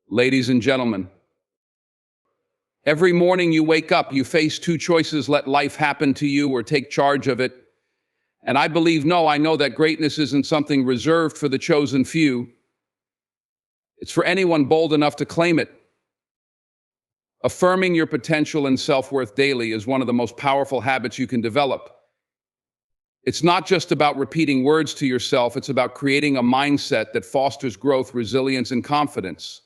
Ladies and gentlemen, every morning you wake up, you face two choices: let life happen to you or take charge of it. And I know that greatness isn't something reserved for the chosen few. It's for anyone bold enough to claim it. Affirming your potential and self-worth daily is one of the most powerful habits you can develop. It's not just about repeating words to yourself, it's about creating a mindset that fosters growth, resilience, and confidence.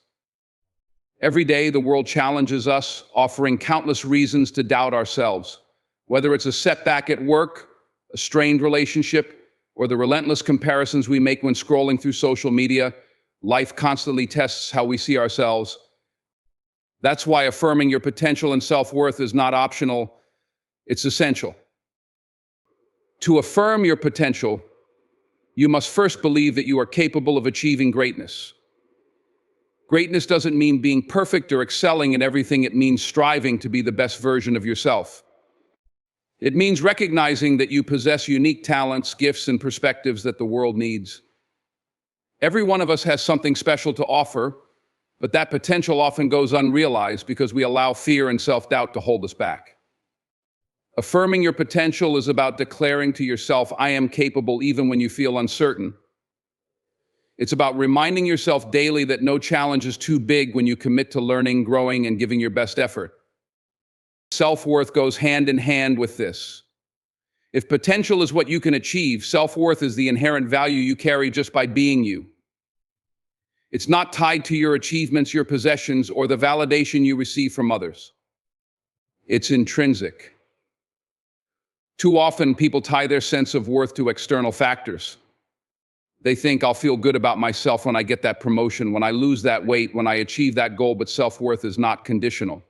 Every day, the world challenges us, offering countless reasons to doubt ourselves. Whether it's a setback at work, a strained relationship, or the relentless comparisons we make when scrolling through social media, life constantly tests how we see ourselves. That's why affirming your potential and self-worth is not optional, it's essential. To affirm your potential, you must first believe that you are capable of achieving greatness. Greatness doesn't mean being perfect or excelling in everything. It means striving to be the best version of yourself. It means recognizing that you possess unique talents, gifts, and perspectives that the world needs. Every one of us has something special to offer, but that potential often goes unrealized because we allow fear and self-doubt to hold us back. Affirming your potential is about declaring to yourself, "I am capable," even when you feel uncertain. It's about reminding yourself daily that no challenge is too big when you commit to learning, growing, and giving your best effort. Self-worth goes hand in hand with this. If potential is what you can achieve, self-worth is the inherent value you carry just by being you. It's not tied to your achievements, your possessions, or the validation you receive from others. It's intrinsic. Too often, people tie their sense of worth to external factors. They think, "I'll feel good about myself when I get that promotion, when I lose that weight, when I achieve that goal," but self-worth is not conditional.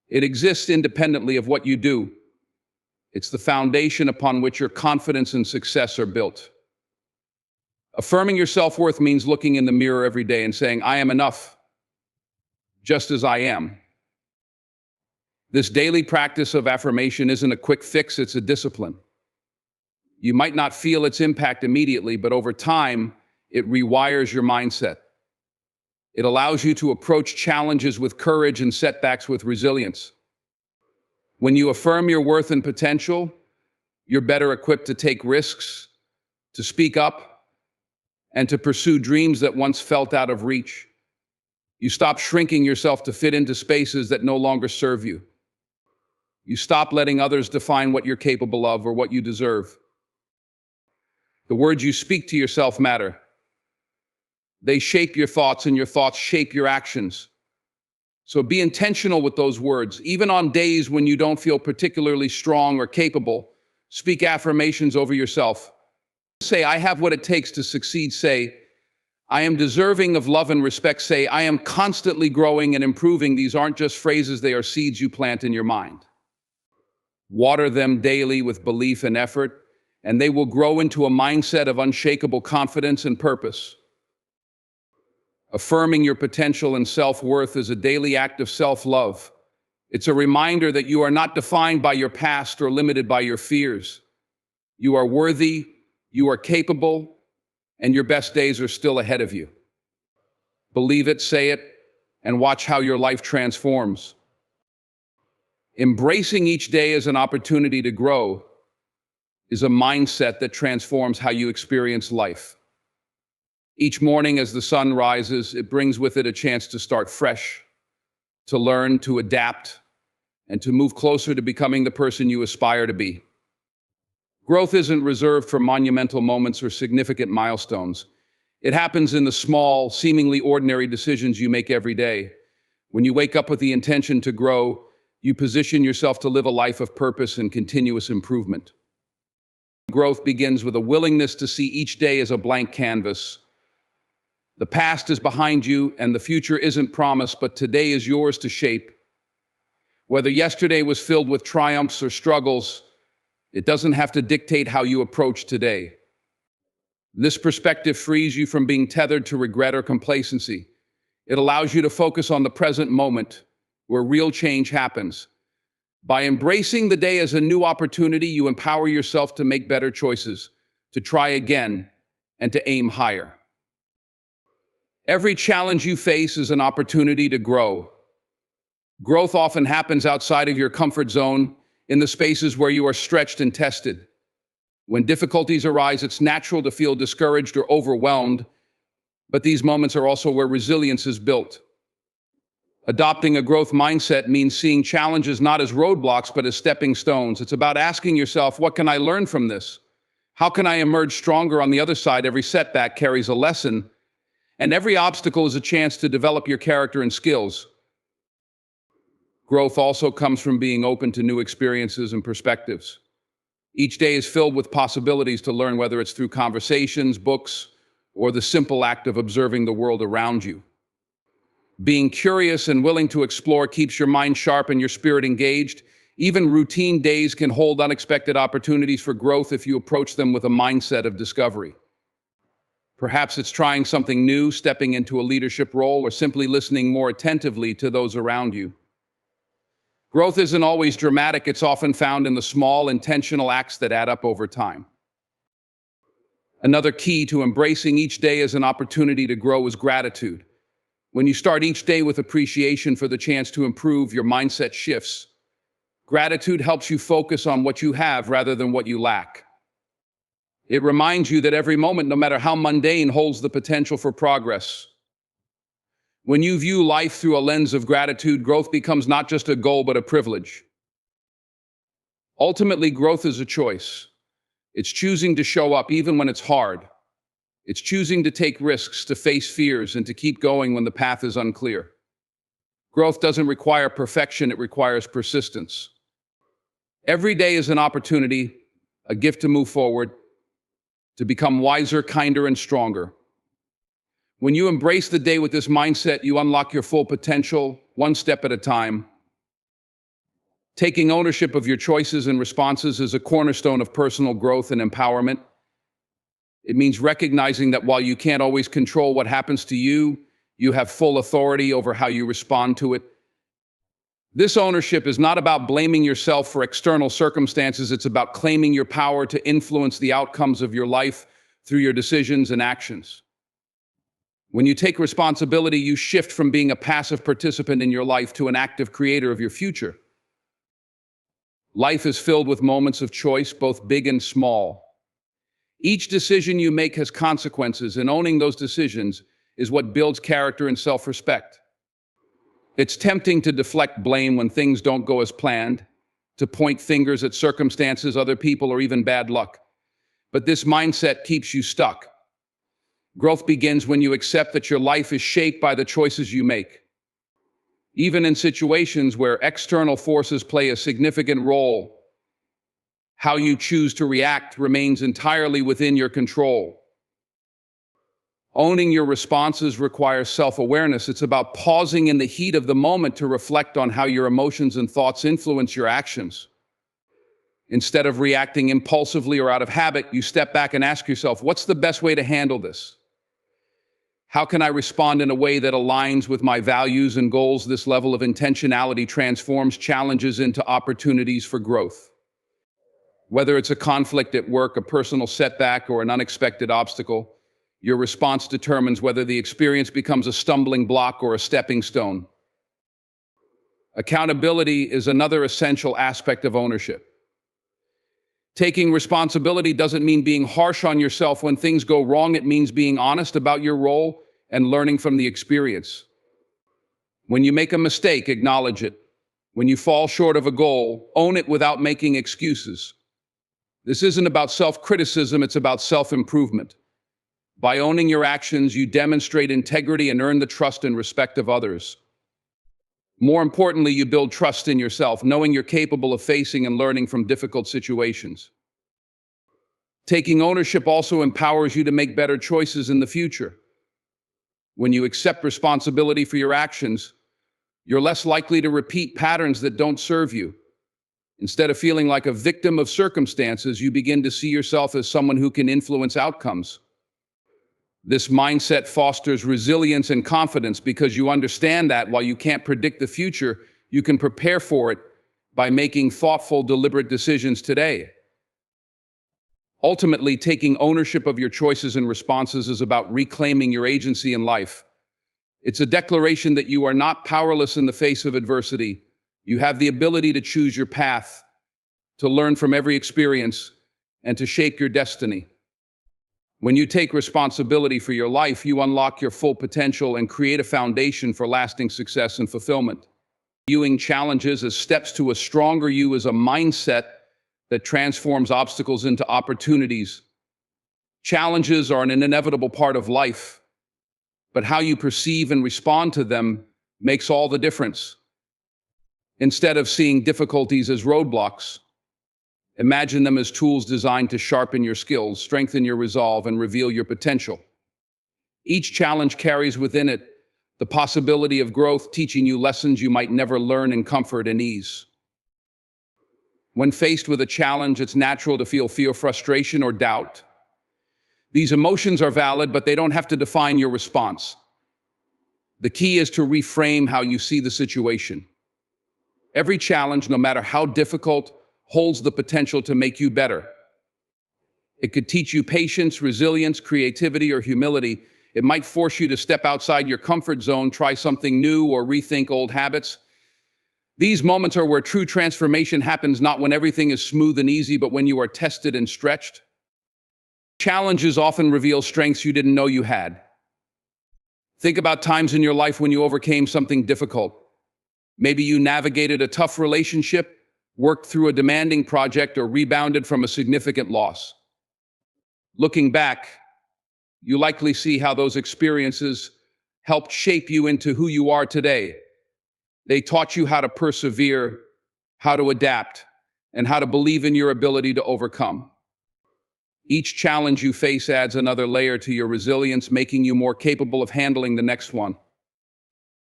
It exists independently of what you do. It's the foundation upon which your confidence and success are built. Affirming your self-worth means looking in the mirror every day and saying, "I am enough, just as I am." This daily practice of affirmation isn't a quick fix, it's a discipline. You might not feel its impact immediately, but over time, it rewires your mindset. It allows you to approach challenges with courage and setbacks with resilience. When you affirm your worth and potential, you're better equipped to take risks, to speak up, and to pursue dreams that once felt out of reach. You stop shrinking yourself to fit into spaces that no longer serve you. You stop letting others define what you're capable of or what you deserve. The words you speak to yourself matter. They shape your thoughts, and your thoughts shape your actions. So be intentional with those words. Even on days when you don't feel particularly strong or capable, speak affirmations over yourself. Say, "I have what it takes to succeed." Say, "I am deserving of love and respect." Say, "I am constantly growing and improving." These aren't just phrases, they are seeds you plant in your mind. Water them daily with belief and effort, and they will grow into a mindset of unshakable confidence and purpose. Affirming your potential and self-worth is a daily act of self-love. It's a reminder that you are not defined by your past or limited by your fears. You are worthy, you are capable, and your best days are still ahead of you. Believe it, say it, and watch how your life transforms. Embracing each day as an opportunity to grow is a mindset that transforms how you experience life. Each morning as the sun rises, it brings with it a chance to start fresh, to learn, to adapt, and to move closer to becoming the person you aspire to be. Growth isn't reserved for monumental moments or significant milestones. It happens in the small, seemingly ordinary decisions you make every day. When you wake up with the intention to grow, you position yourself to live a life of purpose and continuous improvement. Growth begins with a willingness to see each day as a blank canvas. The past is behind you, and the future isn't promised, but today is yours to shape. Whether yesterday was filled with triumphs or struggles, it doesn't have to dictate how you approach today. This perspective frees you from being tethered to regret or complacency. It allows you to focus on the present moment, where real change happens. By embracing the day as a new opportunity, you empower yourself to make better choices, to try again, and to aim higher. Every challenge you face is an opportunity to grow. Growth often happens outside of your comfort zone, in the spaces where you are stretched and tested. When difficulties arise, it's natural to feel discouraged or overwhelmed, but these moments are also where resilience is built. Adopting a growth mindset means seeing challenges not as roadblocks, but as stepping stones. It's about asking yourself, what can I learn from this? How can I emerge stronger on the other side? Every setback carries a lesson, and every obstacle is a chance to develop your character and skills. Growth also comes from being open to new experiences and perspectives. Each day is filled with possibilities to learn, whether it's through conversations, books, or the simple act of observing the world around you. Being curious and willing to explore keeps your mind sharp and your spirit engaged. Even routine days can hold unexpected opportunities for growth if you approach them with a mindset of discovery. Perhaps it's trying something new, stepping into a leadership role, or simply listening more attentively to those around you. Growth isn't always dramatic. It's often found in the small, intentional acts that add up over time. Another key to embracing each day as an opportunity to grow is gratitude. When you start each day with appreciation for the chance to improve, your mindset shifts. Gratitude helps you focus on what you have rather than what you lack. It reminds you that every moment, no matter how mundane, holds the potential for progress. When you view life through a lens of gratitude, growth becomes not just a goal, but a privilege. Ultimately, growth is a choice. It's choosing to show up even when it's hard. It's choosing to take risks, to face fears, and to keep going when the path is unclear. Growth doesn't require perfection, it requires persistence. Every day is an opportunity, a gift to move forward, to become wiser, kinder, and stronger. When you embrace the day with this mindset, you unlock your full potential, one step at a time. Taking ownership of your choices and responses is a cornerstone of personal growth and empowerment. It means recognizing that while you can't always control what happens to you, you have full authority over how you respond to it. This ownership is not about blaming yourself for external circumstances. It's about claiming your power to influence the outcomes of your life through your decisions and actions. When you take responsibility, you shift from being a passive participant in your life to an active creator of your future. Life is filled with moments of choice, both big and small. Each decision you make has consequences, and owning those decisions is what builds character and self-respect. It's tempting to deflect blame when things don't go as planned, to point fingers at circumstances, other people, or even bad luck. But this mindset keeps you stuck. Growth begins when you accept that your life is shaped by the choices you make. Even in situations where external forces play a significant role, how you choose to react remains entirely within your control. Owning your responses requires self-awareness. It's about pausing in the heat of the moment to reflect on how your emotions and thoughts influence your actions. Instead of reacting impulsively or out of habit, you step back and ask yourself, what's the best way to handle this? How can I respond in a way that aligns with my values and goals? This level of intentionality transforms challenges into opportunities for growth. Whether it's a conflict at work, a personal setback, or an unexpected obstacle, your response determines whether the experience becomes a stumbling block or a stepping stone. Accountability is another essential aspect of ownership. Taking responsibility doesn't mean being harsh on yourself when things go wrong. It means being honest about your role and learning from the experience. When you make a mistake, acknowledge it. When you fall short of a goal, own it without making excuses. This isn't about self-criticism, it's about self-improvement. By owning your actions, you demonstrate integrity and earn the trust and respect of others. More importantly, you build trust in yourself, knowing you're capable of facing and learning from difficult situations. Taking ownership also empowers you to make better choices in the future. When you accept responsibility for your actions, you're less likely to repeat patterns that don't serve you. Instead of feeling like a victim of circumstances, you begin to see yourself as someone who can influence outcomes. This mindset fosters resilience and confidence because you understand that while you can't predict the future, you can prepare for it by making thoughtful, deliberate decisions today. Ultimately, taking ownership of your choices and responses is about reclaiming your agency in life. It's a declaration that you are not powerless in the face of adversity. You have the ability to choose your path, to learn from every experience, and to shape your destiny. When you take responsibility for your life, you unlock your full potential and create a foundation for lasting success and fulfillment. Viewing challenges as steps to a stronger you is a mindset that transforms obstacles into opportunities. Challenges are an inevitable part of life, but how you perceive and respond to them makes all the difference. Instead of seeing difficulties as roadblocks, imagine them as tools designed to sharpen your skills, strengthen your resolve, and reveal your potential. Each challenge carries within it the possibility of growth, teaching you lessons you might never learn in comfort and ease. When faced with a challenge, it's natural to feel fear, frustration, or doubt. These emotions are valid, but they don't have to define your response. The key is to reframe how you see the situation. Every challenge, no matter how difficult, holds the potential to make you better. It could teach you patience, resilience, creativity, or humility. It might force you to step outside your comfort zone, try something new, or rethink old habits. These moments are where true transformation happens, not when everything is smooth and easy, but when you are tested and stretched. Challenges often reveal strengths you didn't know you had. Think about times in your life when you overcame something difficult. Maybe you navigated a tough relationship, worked through a demanding project, or rebounded from a significant loss. Looking back, you likely see how those experiences helped shape you into who you are today. They taught you how to persevere, how to adapt, and how to believe in your ability to overcome. Each challenge you face adds another layer to your resilience, making you more capable of handling the next one.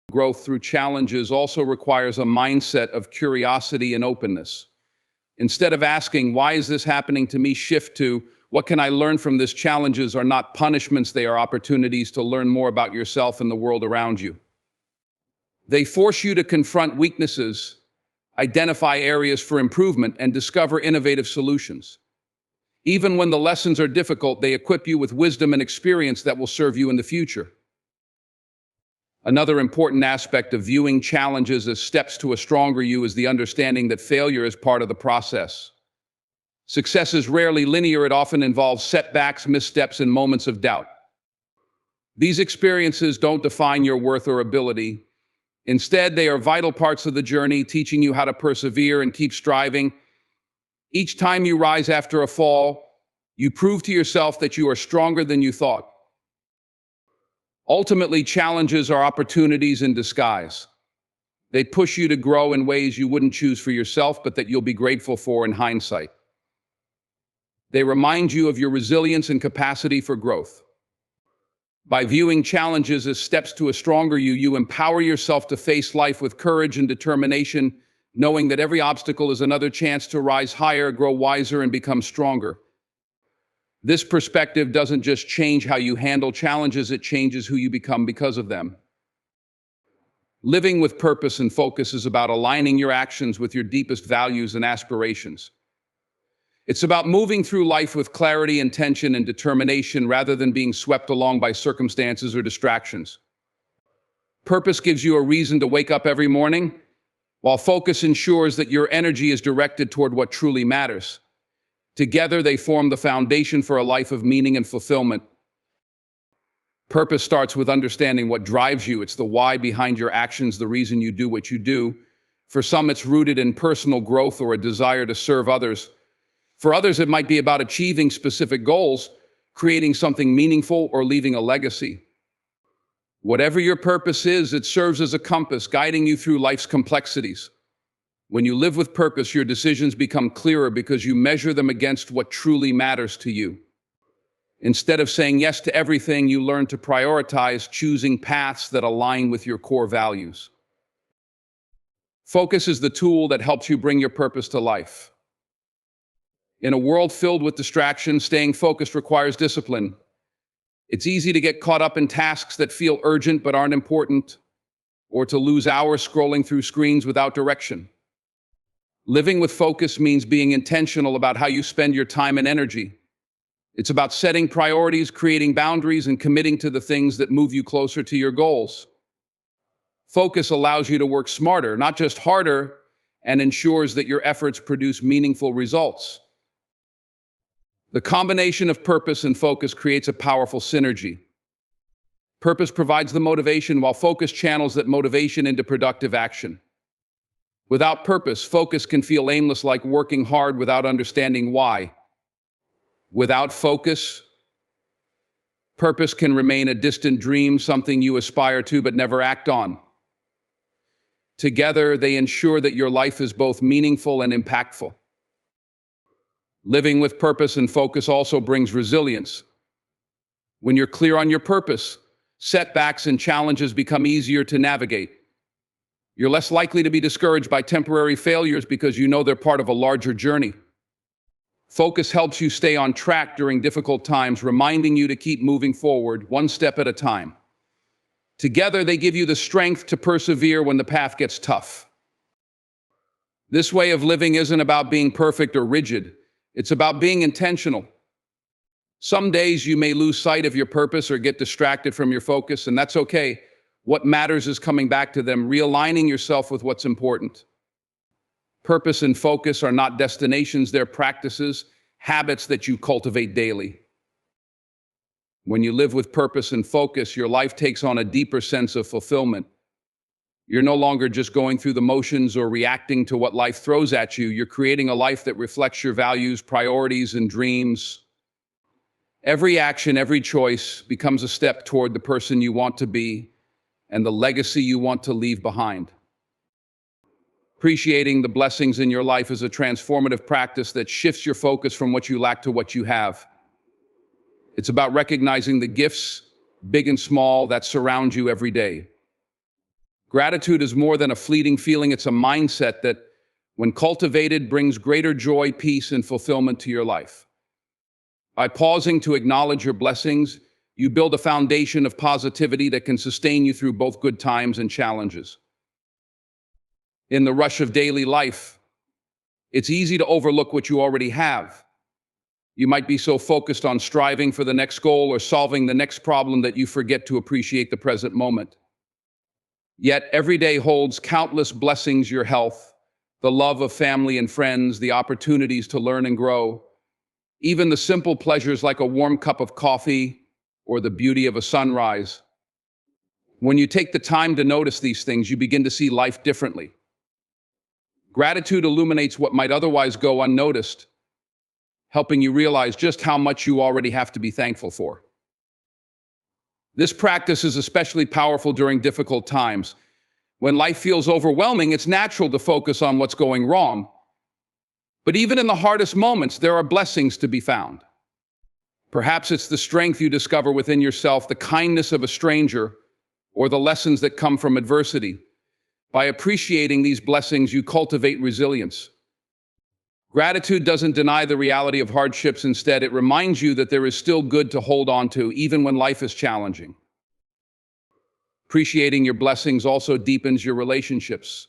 Growth through challenges also requires a mindset of curiosity and openness. Instead of asking, "Why is this happening to me?" shift to, "What can I learn from this?" Challenges are not punishments, they are opportunities to learn more about yourself and the world around you. They force you to confront weaknesses, identify areas for improvement, and discover innovative solutions. Even when the lessons are difficult, they equip you with wisdom and experience that will serve you in the future. Another important aspect of viewing challenges as steps to a stronger you is the understanding that failure is part of the process. Success is rarely linear. It often involves setbacks, missteps, and moments of doubt. These experiences don't define your worth or ability. Instead, they are vital parts of the journey, teaching you how to persevere and keep striving. Each time you rise after a fall, you prove to yourself that you are stronger than you thought. Ultimately, challenges are opportunities in disguise. They push you to grow in ways you wouldn't choose for yourself, but that you'll be grateful for in hindsight. They remind you of your resilience and capacity for growth. By viewing challenges as steps to a stronger you, you empower yourself to face life with courage and determination, knowing that every obstacle is another chance to rise higher, grow wiser, and become stronger. This perspective doesn't just change how you handle challenges, it changes who you become because of them. Living with purpose and focus is about aligning your actions with your deepest values and aspirations. It's about moving through life with clarity, intention, and determination rather than being swept along by circumstances or distractions. Purpose gives you a reason to wake up every morning, while focus ensures that your energy is directed toward what truly matters. Together, they form the foundation for a life of meaning and fulfillment. Purpose starts with understanding what drives you. It's the why behind your actions, the reason you do what you do. For some, it's rooted in personal growth or a desire to serve others. For others, it might be about achieving specific goals, creating something meaningful, or leaving a legacy. Whatever your purpose is, it serves as a compass, guiding you through life's complexities. When you live with purpose, your decisions become clearer because you measure them against what truly matters to you. Instead of saying yes to everything, you learn to prioritize, choosing paths that align with your core values. Focus is the tool that helps you bring your purpose to life. In a world filled with distractions, staying focused requires discipline. It's easy to get caught up in tasks that feel urgent but aren't important, or to lose hours scrolling through screens without direction. Living with focus means being intentional about how you spend your time and energy. It's about setting priorities, creating boundaries, and committing to the things that move you closer to your goals. Focus allows you to work smarter, not just harder, and ensures that your efforts produce meaningful results. The combination of purpose and focus creates a powerful synergy. Purpose provides the motivation, while focus channels that motivation into productive action. Without purpose, focus can feel aimless, like working hard without understanding why. Without focus, purpose can remain a distant dream, something you aspire to but never act on. Together, they ensure that your life is both meaningful and impactful. Living with purpose and focus also brings resilience. When you're clear on your purpose, setbacks and challenges become easier to navigate. You're less likely to be discouraged by temporary failures because you know they're part of a larger journey. Focus helps you stay on track during difficult times, reminding you to keep moving forward, one step at a time. Together, they give you the strength to persevere when the path gets tough. This way of living isn't about being perfect or rigid. It's about being intentional. Some days you may lose sight of your purpose or get distracted from your focus, and that's okay. What matters is coming back to them, realigning yourself with what's important. Purpose and focus are not destinations, they're practices, habits that you cultivate daily. When you live with purpose and focus, your life takes on a deeper sense of fulfillment. You're no longer just going through the motions or reacting to what life throws at you. You're creating a life that reflects your values, priorities, and dreams. Every action, every choice becomes a step toward the person you want to be and the legacy you want to leave behind. Appreciating the blessings in your life is a transformative practice that shifts your focus from what you lack to what you have. It's about recognizing the gifts, big and small, that surround you every day. Gratitude is more than a fleeting feeling, it's a mindset that, when cultivated, brings greater joy, peace, and fulfillment to your life. By pausing to acknowledge your blessings, you build a foundation of positivity that can sustain you through both good times and challenges. In the rush of daily life, it's easy to overlook what you already have. You might be so focused on striving for the next goal or solving the next problem that you forget to appreciate the present moment. Yet every day holds countless blessings: your health, the love of family and friends, the opportunities to learn and grow, even the simple pleasures like a warm cup of coffee or the beauty of a sunrise. When you take the time to notice these things, you begin to see life differently. Gratitude illuminates what might otherwise go unnoticed, helping you realize just how much you already have to be thankful for. This practice is especially powerful during difficult times. When life feels overwhelming, it's natural to focus on what's going wrong. But even in the hardest moments, there are blessings to be found. Perhaps it's the strength you discover within yourself, the kindness of a stranger, or the lessons that come from adversity. By appreciating these blessings, you cultivate resilience. Gratitude doesn't deny the reality of hardships. Instead, it reminds you that there is still good to hold on to, even when life is challenging. Appreciating your blessings also deepens your relationships.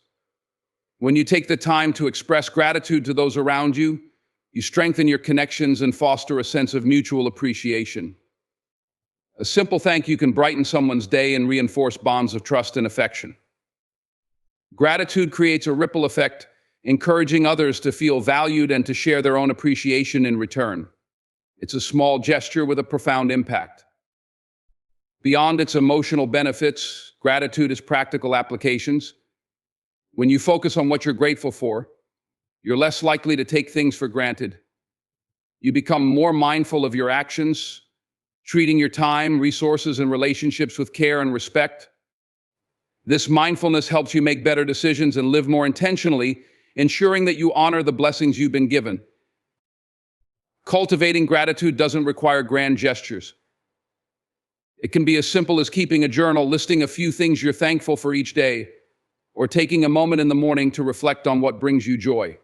When you take the time to express gratitude to those around you, you strengthen your connections and foster a sense of mutual appreciation. A simple thank you can brighten someone's day and reinforce bonds of trust and affection. Gratitude creates a ripple effect, encouraging others to feel valued and to share their own appreciation in return. It's a small gesture with a profound impact. Beyond its emotional benefits, gratitude has practical applications. When you focus on what you're grateful for, you're less likely to take things for granted. You become more mindful of your actions, treating your time, resources, and relationships with care and respect. This mindfulness helps you make better decisions and live more intentionally, ensuring that you honor the blessings you've been given. Cultivating gratitude doesn't require grand gestures. It can be as simple as keeping a journal, listing a few things you're thankful for each day, or taking a moment in the morning to reflect on what brings you joy.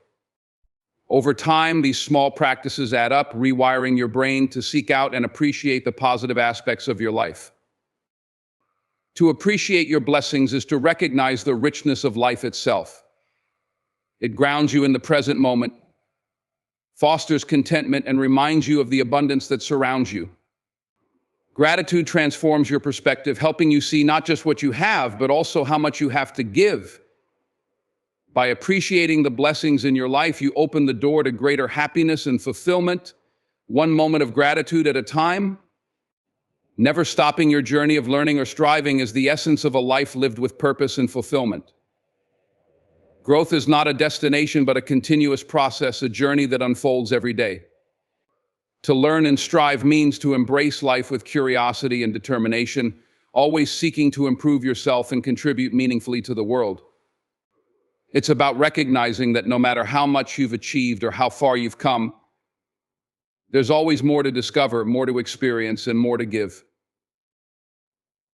Over time, these small practices add up, rewiring your brain to seek out and appreciate the positive aspects of your life. To appreciate your blessings is to recognize the richness of life itself. It grounds you in the present moment, fosters contentment, and reminds you of the abundance that surrounds you. Gratitude transforms your perspective, helping you see not just what you have, but also how much you have to give. By appreciating the blessings in your life, you open the door to greater happiness and fulfillment, one moment of gratitude at a time. Never stopping your journey of learning or striving is the essence of a life lived with purpose and fulfillment. Growth is not a destination, but a continuous process, a journey that unfolds every day. To learn and strive means to embrace life with curiosity and determination, always seeking to improve yourself and contribute meaningfully to the world. It's about recognizing that no matter how much you've achieved or how far you've come, there's always more to discover, more to experience, and more to give.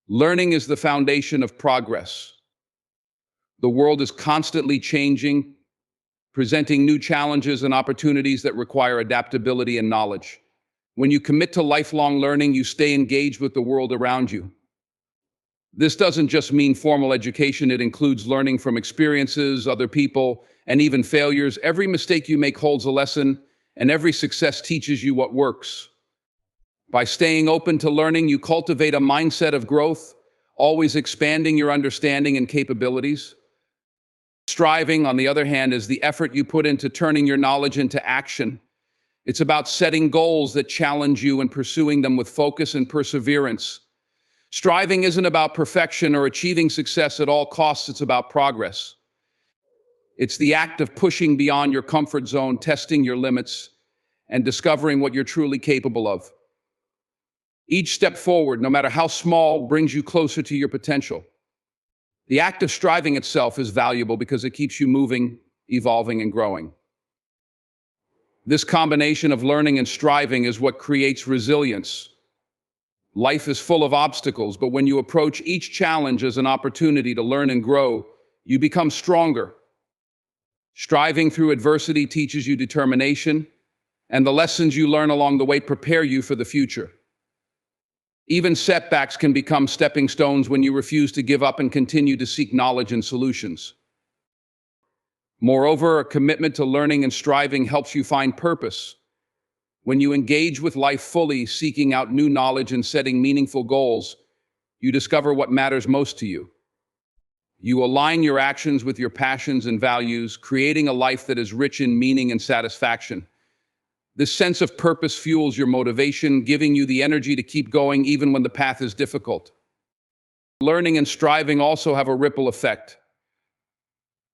Learning is the foundation of progress. The world is constantly changing, presenting new challenges and opportunities that require adaptability and knowledge. When you commit to lifelong learning, you stay engaged with the world around you. This doesn't just mean formal education, it includes learning from experiences, other people, and even failures. Every mistake you make holds a lesson, and every success teaches you what works. By staying open to learning, you cultivate a mindset of growth, always expanding your understanding and capabilities. Striving, on the other hand, is the effort you put into turning your knowledge into action. It's about setting goals that challenge you and pursuing them with focus and perseverance. Striving isn't about perfection or achieving success at all costs, it's about progress. It's the act of pushing beyond your comfort zone, testing your limits, and discovering what you're truly capable of. Each step forward, no matter how small, brings you closer to your potential. The act of striving itself is valuable because it keeps you moving, evolving, and growing. This combination of learning and striving is what creates resilience. Life is full of obstacles, but when you approach each challenge as an opportunity to learn and grow, you become stronger. Striving through adversity teaches you determination, and the lessons you learn along the way prepare you for the future. Even setbacks can become stepping stones when you refuse to give up and continue to seek knowledge and solutions. Moreover, a commitment to learning and striving helps you find purpose. When you engage with life fully, seeking out new knowledge and setting meaningful goals, you discover what matters most to you. You align your actions with your passions and values, creating a life that is rich in meaning and satisfaction. This sense of purpose fuels your motivation, giving you the energy to keep going even when the path is difficult. Learning and striving also have a ripple effect.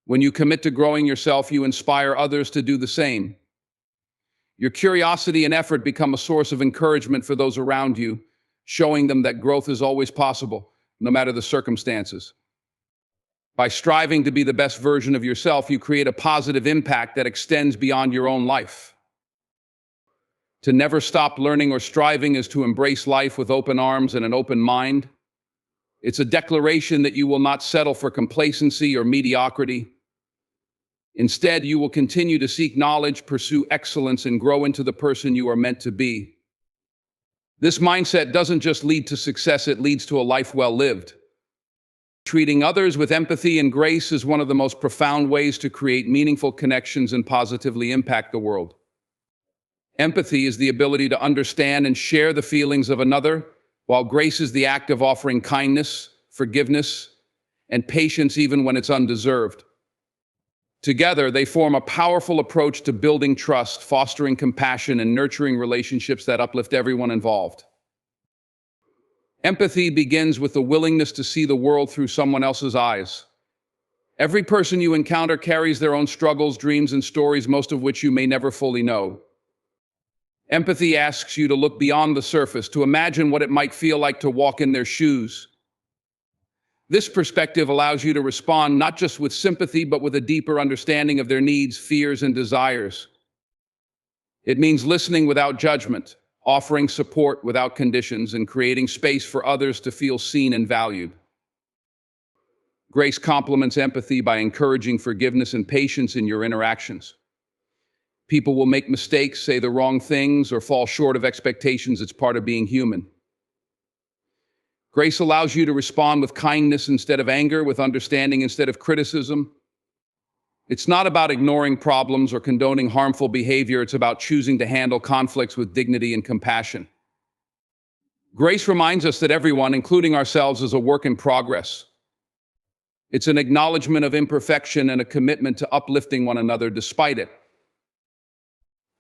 When you commit to growing yourself, you inspire others to do the same. Your curiosity and effort become a source of encouragement for those around you, showing them that growth is always possible, no matter the circumstances. By striving to be the best version of yourself, you create a positive impact that extends beyond your own life. To never stop learning or striving is to embrace life with open arms and an open mind. It's a declaration that you will not settle for complacency or mediocrity. Instead, you will continue to seek knowledge, pursue excellence, and grow into the person you are meant to be. This mindset doesn't just lead to success, it leads to a life well lived. Treating others with empathy and grace is one of the most profound ways to create meaningful connections and positively impact the world. Empathy is the ability to understand and share the feelings of another, while grace is the act of offering kindness, forgiveness, and patience even when it's undeserved. Together, they form a powerful approach to building trust, fostering compassion, and nurturing relationships that uplift everyone involved. Empathy begins with the willingness to see the world through someone else's eyes. Every person you encounter carries their own struggles, dreams, and stories, most of which you may never fully know. Empathy asks you to look beyond the surface, to imagine what it might feel like to walk in their shoes. This perspective allows you to respond not just with sympathy, but with a deeper understanding of their needs, fears, and desires. It means listening without judgment, offering support without conditions, and creating space for others to feel seen and valued. Grace complements empathy by encouraging forgiveness and patience in your interactions. People will make mistakes, say the wrong things, or fall short of expectations. It's part of being human. Grace allows you to respond with kindness instead of anger, with understanding instead of criticism. It's not about ignoring problems or condoning harmful behavior. It's about choosing to handle conflicts with dignity and compassion. Grace reminds us that everyone, including ourselves, is a work in progress. It's an acknowledgement of imperfection and a commitment to uplifting one another despite it.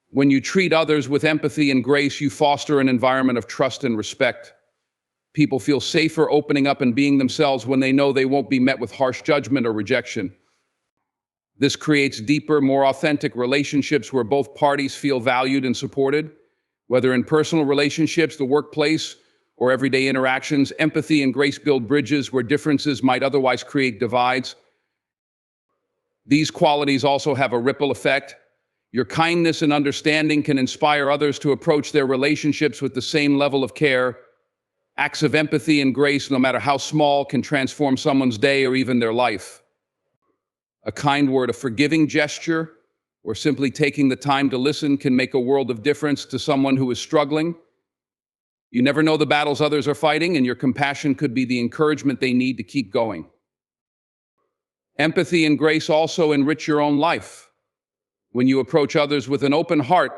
When you treat others with empathy and grace, you foster an environment of trust and respect. People feel safer opening up and being themselves when they know they won't be met with harsh judgment or rejection. This creates deeper, more authentic relationships where both parties feel valued and supported. Whether in personal relationships, the workplace, or everyday interactions, empathy and grace build bridges where differences might otherwise create divides. These qualities also have a ripple effect. Your kindness and understanding can inspire others to approach their relationships with the same level of care. Acts of empathy and grace, no matter how small, can transform someone's day or even their life. A kind word, a forgiving gesture, or simply taking the time to listen can make a world of difference to someone who is struggling. You never know the battles others are fighting, and your compassion could be the encouragement they need to keep going. Empathy and grace also enrich your own life. When you approach others with an open heart,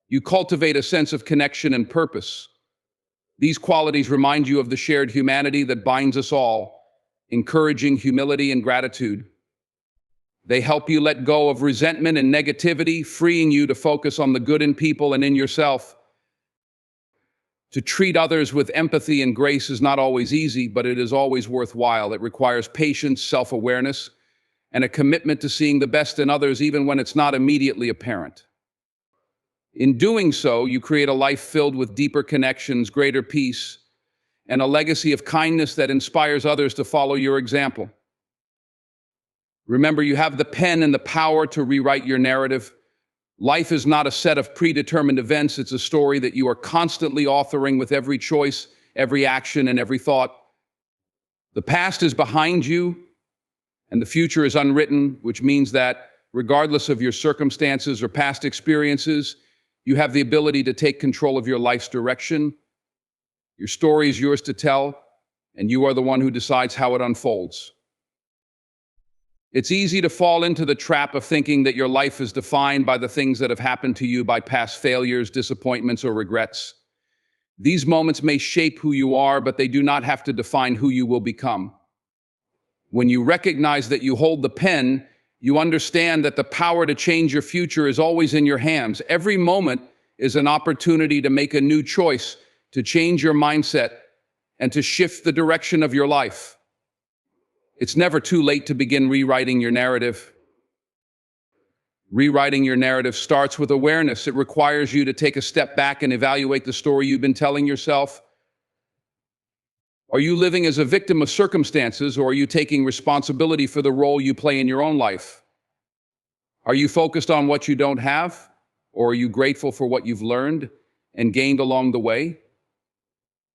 you cultivate a sense of connection and purpose. These qualities remind you of the shared humanity that binds us all, encouraging humility and gratitude. They help you let go of resentment and negativity, freeing you to focus on the good in people and in yourself. To treat others with empathy and grace is not always easy, but it is always worthwhile. It requires patience, self-awareness, and a commitment to seeing the best in others even when it's not immediately apparent. In doing so, you create a life filled with deeper connections, greater peace, and a legacy of kindness that inspires others to follow your example. Remember, you have the pen and the power to rewrite your narrative. Life is not a set of predetermined events. It's a story that you are constantly authoring with every choice, every action, and every thought. The past is behind you, and the future is unwritten, which means that regardless of your circumstances or past experiences, you have the ability to take control of your life's direction. Your story is yours to tell, and you are the one who decides how it unfolds. It's easy to fall into the trap of thinking that your life is defined by the things that have happened to you, by past failures, disappointments, or regrets. These moments may shape who you are, but they do not have to define who you will become. When you recognize that you hold the pen, you understand that the power to change your future is always in your hands. Every moment is an opportunity to make a new choice, to change your mindset, and to shift the direction of your life. It's never too late to begin rewriting your narrative. Rewriting your narrative starts with awareness. It requires you to take a step back and evaluate the story you've been telling yourself. Are you living as a victim of circumstances, or are you taking responsibility for the role you play in your own life? Are you focused on what you don't have, or are you grateful for what you've learned and gained along the way?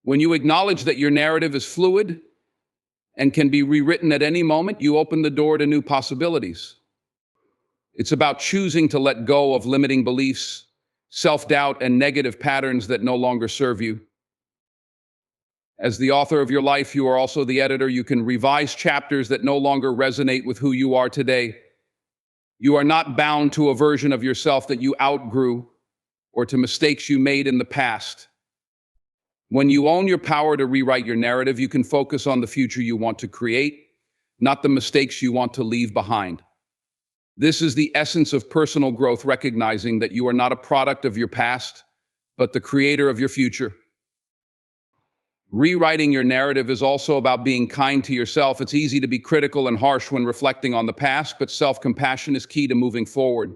When you acknowledge that your narrative is fluid and can be rewritten at any moment, you open the door to new possibilities. It's about choosing to let go of limiting beliefs, self-doubt, and negative patterns that no longer serve you. As the author of your life, you are also the editor. You can revise chapters that no longer resonate with who you are today. You are not bound to a version of yourself that you outgrew or to mistakes you made in the past. When you own your power to rewrite your narrative, you can focus on the future you want to create, not the mistakes you want to leave behind. This is the essence of personal growth, recognizing that you are not a product of your past, but the creator of your future. Rewriting your narrative is also about being kind to yourself. It's easy to be critical and harsh when reflecting on the past, but self-compassion is key to moving forward.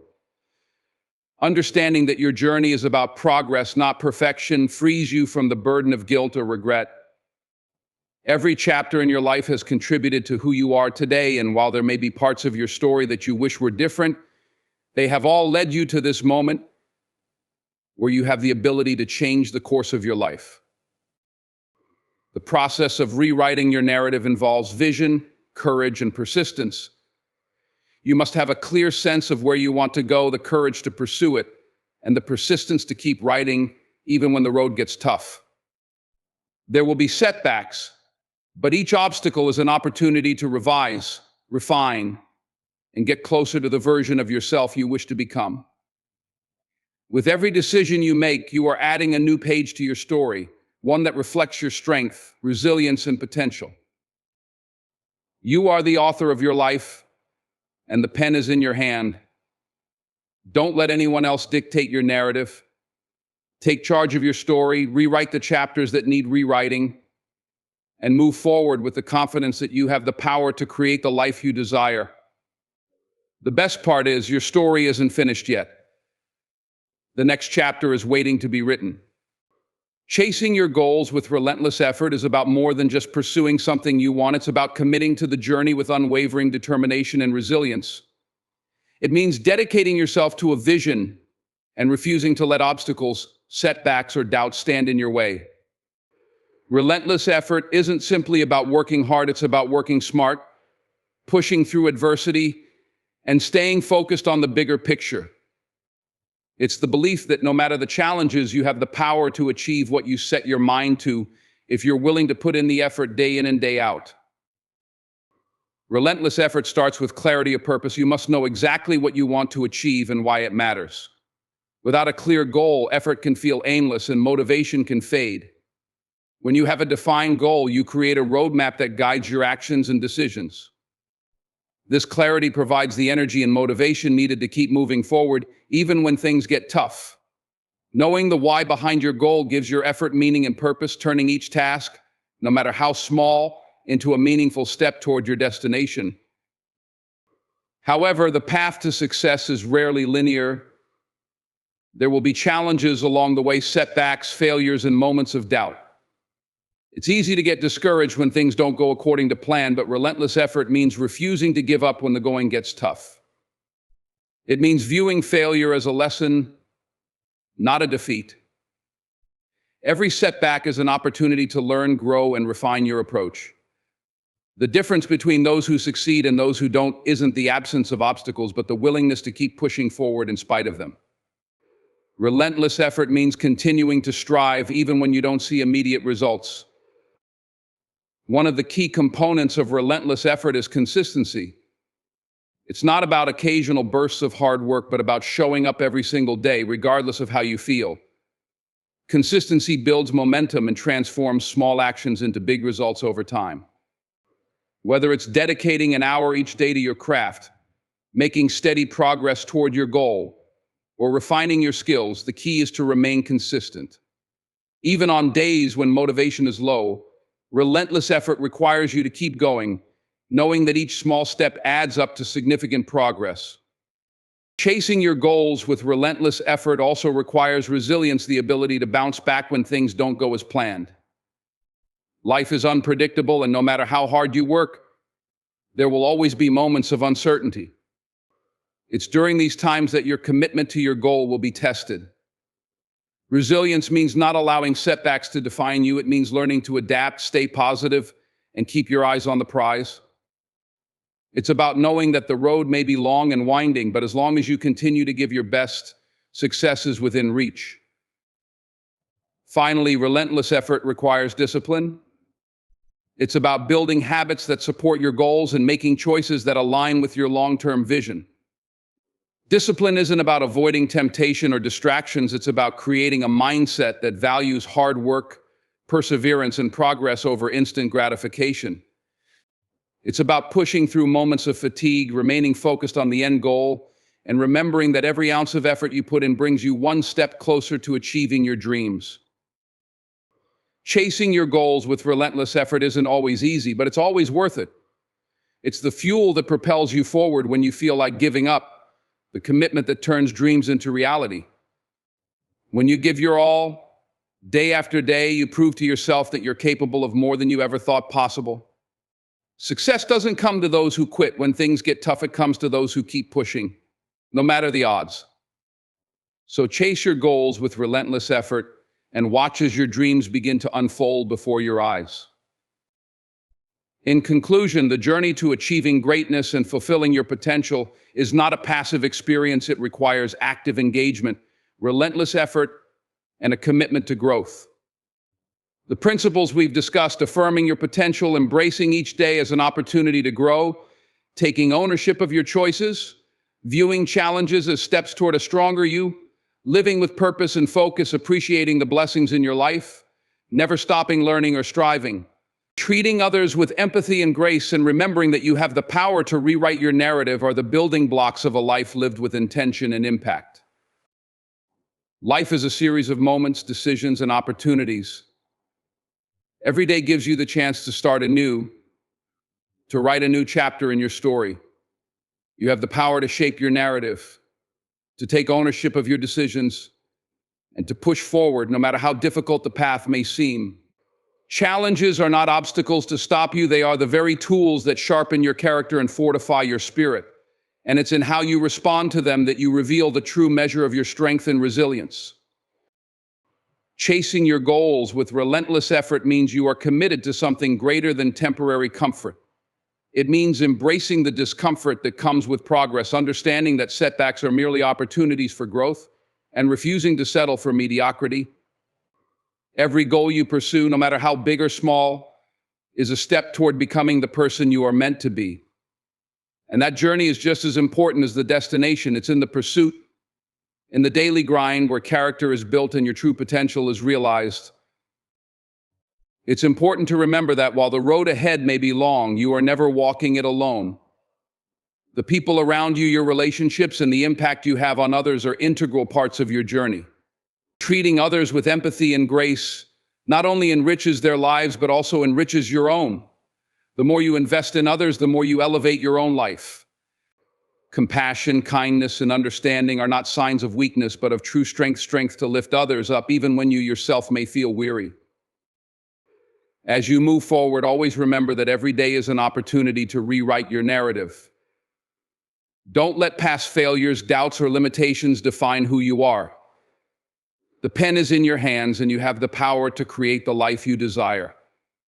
Understanding that your journey is about progress, not perfection, frees you from the burden of guilt or regret. Every chapter in your life has contributed to who you are today, and while there may be parts of your story that you wish were different, they have all led you to this moment where you have the ability to change the course of your life. The process of rewriting your narrative involves vision, courage, and persistence. You must have a clear sense of where you want to go, the courage to pursue it, and the persistence to keep writing even when the road gets tough. There will be setbacks, but each obstacle is an opportunity to revise, refine, and get closer to the version of yourself you wish to become. With every decision you make, you are adding a new page to your story, one that reflects your strength, resilience, and potential. You are the author of your life, and the pen is in your hand. Don't let anyone else dictate your narrative. Take charge of your story, rewrite the chapters that need rewriting, and move forward with the confidence that you have the power to create the life you desire. The best part is your story isn't finished yet. The next chapter is waiting to be written. Chasing your goals with relentless effort is about more than just pursuing something you want. It's about committing to the journey with unwavering determination and resilience. It means dedicating yourself to a vision and refusing to let obstacles, setbacks, or doubts stand in your way. Relentless effort isn't simply about working hard, it's about working smart, pushing through adversity, and staying focused on the bigger picture. It's the belief that no matter the challenges, you have the power to achieve what you set your mind to if you're willing to put in the effort day in and day out. Relentless effort starts with clarity of purpose. You must know exactly what you want to achieve and why it matters. Without a clear goal, effort can feel aimless and motivation can fade. When you have a defined goal, you create a roadmap that guides your actions and decisions. This clarity provides the energy and motivation needed to keep moving forward, even when things get tough. Knowing the why behind your goal gives your effort meaning and purpose, turning each task, no matter how small, into a meaningful step toward your destination. However, the path to success is rarely linear. There will be challenges along the way, setbacks, failures, and moments of doubt. It's easy to get discouraged when things don't go according to plan, but relentless effort means refusing to give up when the going gets tough. It means viewing failure as a lesson, not a defeat. Every setback is an opportunity to learn, grow, and refine your approach. The difference between those who succeed and those who don't isn't the absence of obstacles, but the willingness to keep pushing forward in spite of them. Relentless effort means continuing to strive even when you don't see immediate results. One of the key components of relentless effort is consistency. It's not about occasional bursts of hard work, but about showing up every single day, regardless of how you feel. Consistency builds momentum and transforms small actions into big results over time. Whether it's dedicating an hour each day to your craft, making steady progress toward your goal, or refining your skills, the key is to remain consistent. Even on days when motivation is low, relentless effort requires you to keep going, knowing that each small step adds up to significant progress. Chasing your goals with relentless effort also requires resilience, the ability to bounce back when things don't go as planned. Life is unpredictable, and no matter how hard you work, there will always be moments of uncertainty. It's during these times that your commitment to your goal will be tested. Resilience means not allowing setbacks to define you. It means learning to adapt, stay positive, and keep your eyes on the prize. It's about knowing that the road may be long and winding, but as long as you continue to give your best, success is within reach. Finally, relentless effort requires discipline. It's about building habits that support your goals and making choices that align with your long-term vision. Discipline isn't about avoiding temptation or distractions. It's about creating a mindset that values hard work, perseverance, and progress over instant gratification. It's about pushing through moments of fatigue, remaining focused on the end goal, and remembering that every ounce of effort you put in brings you one step closer to achieving your dreams. Chasing your goals with relentless effort isn't always easy, but it's always worth it. It's the fuel that propels you forward when you feel like giving up, the commitment that turns dreams into reality. When you give your all, day after day, you prove to yourself that you're capable of more than you ever thought possible. Success doesn't come to those who quit when things get tough. It comes to those who keep pushing, no matter the odds. So chase your goals with relentless effort and watch as your dreams begin to unfold before your eyes. In conclusion, the journey to achieving greatness and fulfilling your potential is not a passive experience. It requires active engagement, relentless effort, and a commitment to growth. The principles we've discussed, affirming your potential, embracing each day as an opportunity to grow, taking ownership of your choices, viewing challenges as steps toward a stronger you, living with purpose and focus, appreciating the blessings in your life, never stopping learning or striving, treating others with empathy and grace, and remembering that you have the power to rewrite your narrative are the building blocks of a life lived with intention and impact. Life is a series of moments, decisions, and opportunities. Every day gives you the chance to start anew, to write a new chapter in your story. You have the power to shape your narrative, to take ownership of your decisions, and to push forward no matter how difficult the path may seem. Challenges are not obstacles to stop you, they are the very tools that sharpen your character and fortify your spirit. And it's in how you respond to them that you reveal the true measure of your strength and resilience. Chasing your goals with relentless effort means you are committed to something greater than temporary comfort. It means embracing the discomfort that comes with progress, understanding that setbacks are merely opportunities for growth, and refusing to settle for mediocrity. Every goal you pursue, no matter how big or small, is a step toward becoming the person you are meant to be. And that journey is just as important as the destination. It's in the pursuit, in the daily grind where character is built and your true potential is realized. It's important to remember that while the road ahead may be long, you are never walking it alone. The people around you, your relationships, and the impact you have on others are integral parts of your journey. Treating others with empathy and grace not only enriches their lives, but also enriches your own. The more you invest in others, the more you elevate your own life. Compassion, kindness, and understanding are not signs of weakness, but of true strength to lift others up, even when you yourself may feel weary. As you move forward, always remember that every day is an opportunity to rewrite your narrative. Don't let past failures, doubts, or limitations define who you are. The pen is in your hands, and you have the power to create the life you desire.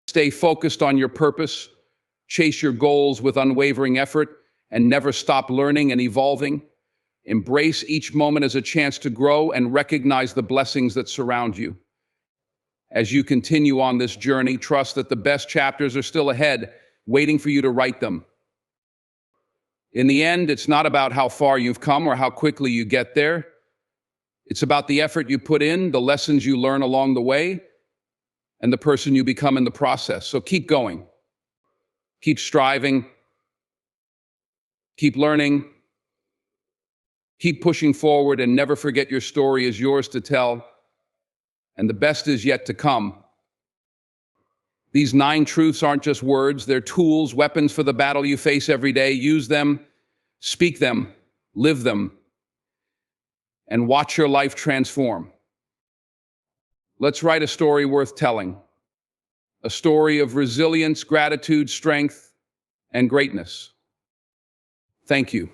Stay focused on your purpose, chase your goals with unwavering effort, and never stop learning and evolving. Embrace each moment as a chance to grow and recognize the blessings that surround you. As you continue on this journey, trust that the best chapters are still ahead, waiting for you to write them. In the end, it's not about how far you've come or how quickly you get there. It's about the effort you put in, the lessons you learn along the way, and the person you become in the process. So keep going. Keep striving. Keep learning. Keep pushing forward, and never forget your story is yours to tell, and the best is yet to come. These 9 truths aren't just words, they're tools, weapons for the battle you face every day. Use them, speak them, live them, and watch your life transform. Let's write a story worth telling. A story of resilience, gratitude, strength, and greatness. Thank you.